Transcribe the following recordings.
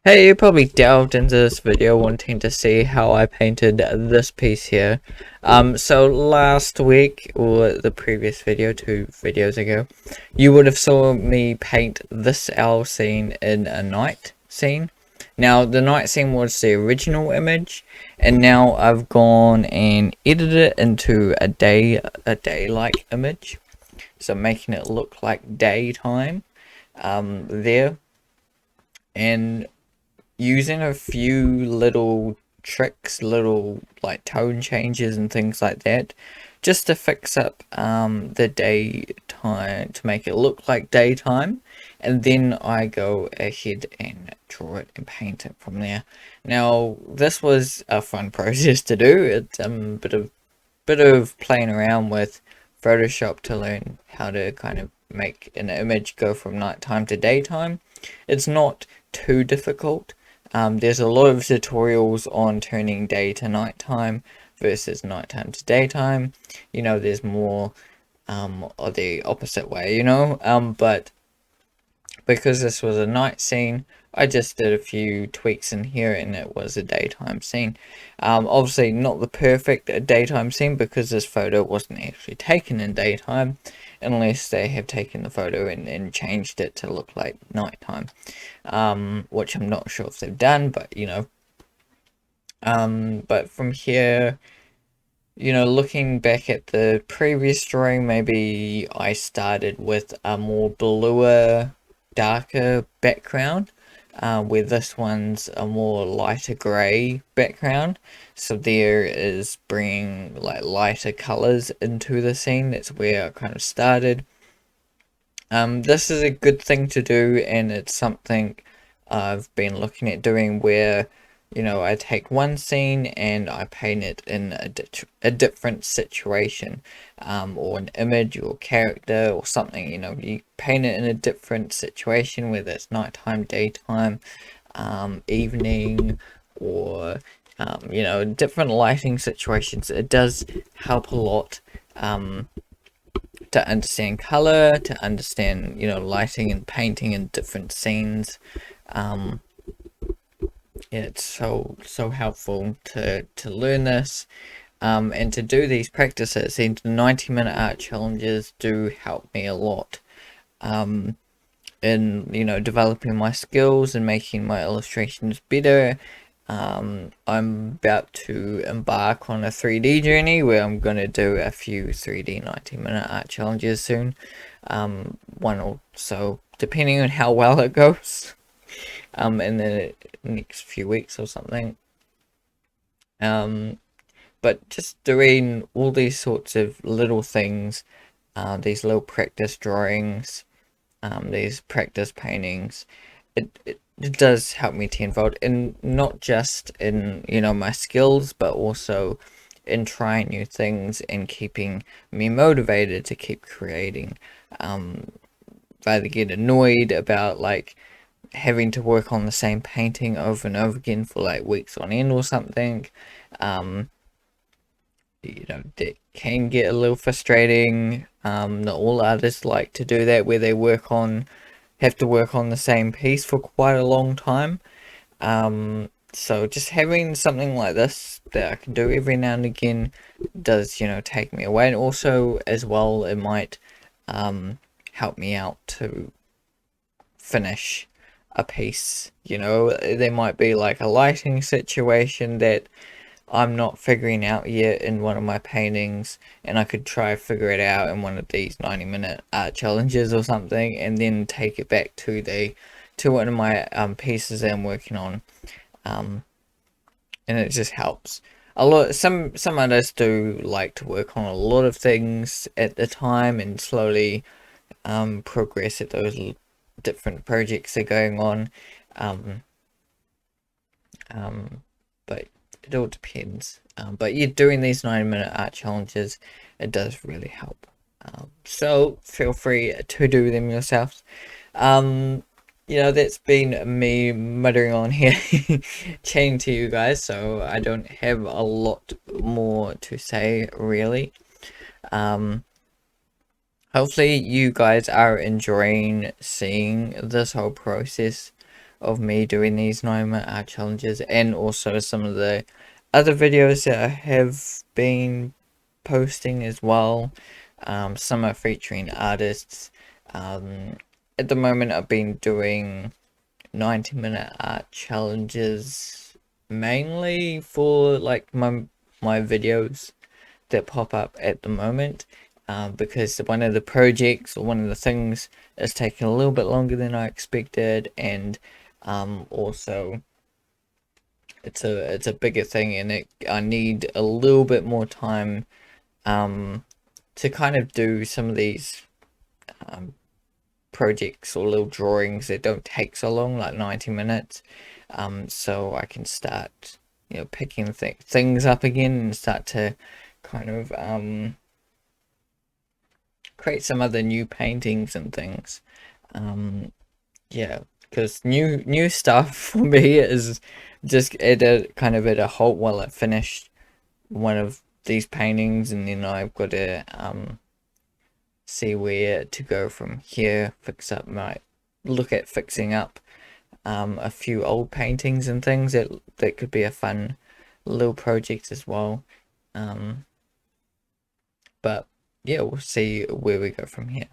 Hey, you probably delved into this video wanting to see how I painted this piece here. So last week, or the previous video, 2 videos ago, you would have saw me paint this owl scene in a night scene. Now, the night scene was the original image, and now I've gone and edited it into a day-like image. So making it look like daytime, there. And using a few little tricks, little like tone changes and things like that, just to fix up the daytime to make it look like daytime, and then I go ahead and draw it and paint it from there. Now this was a fun process to do. It's bit of playing around with Photoshop to learn how to kind of make an image go from nighttime to daytime. It's not too difficult. There's a lot of tutorials on turning day to nighttime versus nighttime to daytime. There's more or the opposite way, but because this was a night scene, I just did a few tweaks in here and it was a daytime scene. Obviously not the perfect daytime scene because this photo wasn't actually taken in daytime, unless they have taken the photo and changed it to look like nighttime, which I'm not sure if they've done, but but from here, looking back at the previous drawing, maybe I started with a more bluer, darker background, where this one's a more lighter grey background. So there is bringing like lighter colours into the scene. That's where I kind of started. This is a good thing to do, and it's something I've been looking at doing where I take one scene and I paint it in a different situation, or an image or character or something. You paint it in a different situation, whether it's nighttime, daytime, evening, or different lighting situations. It does help a lot to understand color, to understand lighting and painting in different scenes. It's so helpful to learn this, and to do these practices. And the 90-minute art challenges do help me a lot in developing my skills and making my illustrations better. I'm about to embark on a 3D journey where I'm going to do a few 3D 90-minute art challenges soon. One or so, depending on how well it goes, in the next few weeks or something. But just doing all these sorts of little things, these little practice drawings, these practice paintings, it does help me tenfold, and not just in my skills, but also in trying new things and keeping me motivated to keep creating. If I get annoyed about like having to work on the same painting over and over again for like weeks on end or something, it can get a little frustrating. Not all artists like to do that, where they have to work on the same piece for quite a long time. So just having something like this that I can do every now and again does, take me away. And also as well, it might help me out to finish a piece. There might be like a lighting situation that I'm not figuring out yet in one of my paintings, and I could try figure it out in one of these 90-minute art challenges or something, and then take it back to one of my pieces that I'm working on, and it just helps a lot. Some artists do like to work on a lot of things at the time and slowly progress at those different projects that are going on, but it all depends. But yeah, doing these 90-minute art challenges, it does really help. So feel free to do them yourselves. That's been me muttering on here, chatting to you guys, so I don't have a lot more to say really. Hopefully you guys are enjoying seeing this whole process of me doing these 9-minute art challenges, and also some of the other videos that I have been posting as well. Some are featuring artists. At the moment I've been doing 90-minute art challenges mainly for like my videos that pop up at the moment, because one of the projects or one of the things is taking a little bit longer than I expected, and also it's a bigger thing, and I need a little bit more time to kind of do some of these projects or little drawings that don't take so long, like 90 minutes, so I can start, picking things up again and start to kind of create some other new paintings and things. Yeah, because new stuff for me is just at a halt while I finish one of these paintings, and then I've got to see where to go from here. Look at fixing up a few old paintings and things that could be a fun little project as well. But yeah, we'll see where we go from here.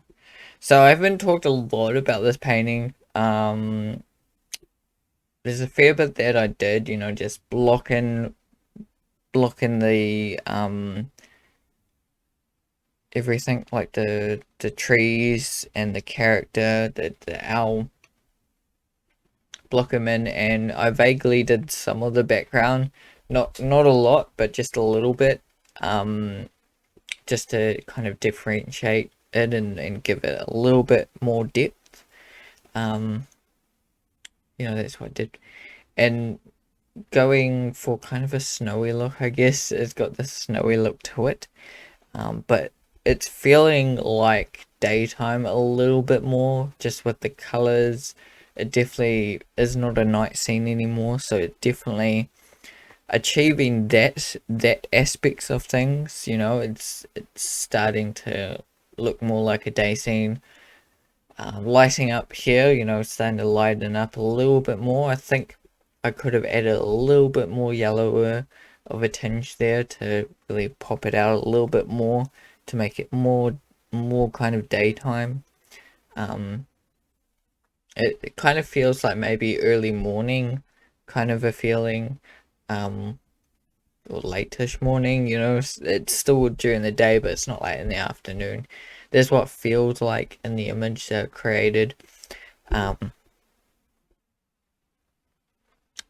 So I haven't talked a lot about this painting. There's a fair bit that I did, just blocking the everything, like the trees and the character, the owl, block them in, and I vaguely did some of the background, not a lot, but just a little bit, just to kind of differentiate it and give it a little bit more depth. That's what I did. And going for kind of a snowy look, I guess. It's got this snowy look to it, but it's feeling like daytime a little bit more, just with the colors. It definitely is not a night scene anymore, so it definitely achieving that aspects of things. It's starting to look more like a day scene. Lighting up here, starting to lighten up a little bit more. I think I could have added a little bit more yellower of a tinge there to really pop it out a little bit more, to make it more kind of daytime. It kind of feels like maybe early morning kind of a feeling, or late-ish morning. It's still during the day, but it's not like in the afternoon. That's what feels like in the image that I created.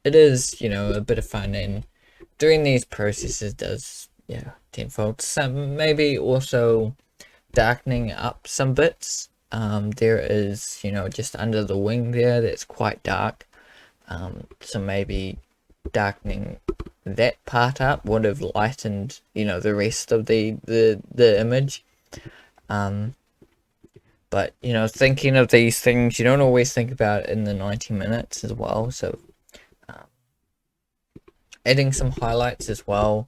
It is, a bit of fun, and doing these processes does, tenfold. Some maybe also darkening up some bits. There is, just under the wing there, that's quite dark. So maybe darkening that part up would have lightened, the rest of the image. But thinking of these things, you don't always think about it in the 90 minutes as well. So adding some highlights as well,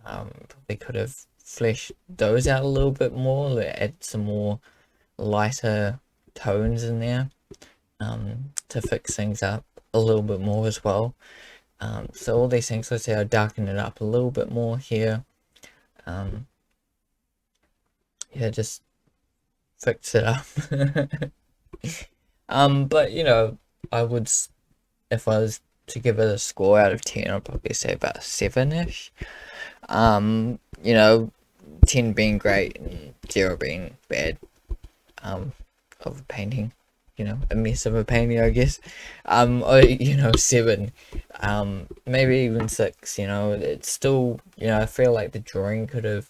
probably could have fleshed those out a little bit more, add some more lighter tones in there, to fix things up a little bit more as well. So all these things, let's say I'll darken it up a little bit more here. Just fix it up. But I would, if I was to give it a score out of 10, I'd probably say about 7-ish. 10 being great and 0 being bad. Of a painting, a mess of a painting, I guess. 7, maybe even 6. It's still, I feel like the drawing could have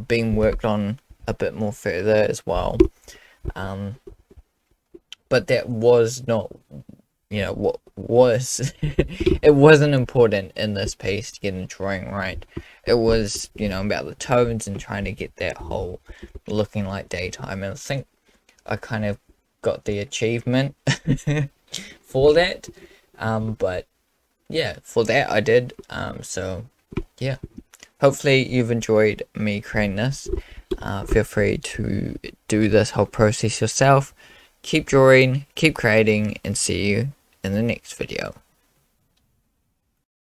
been worked on a bit more further as well. But that was not, what was it wasn't important in this piece to get the drawing right. It was, about the tones and trying to get that whole looking like daytime, and I think I kind of got the achievement for that. But yeah, for that I did. So yeah, hopefully you've enjoyed me creating this. Feel free to do this whole process yourself. Keep drawing, keep creating, and see you in the next video.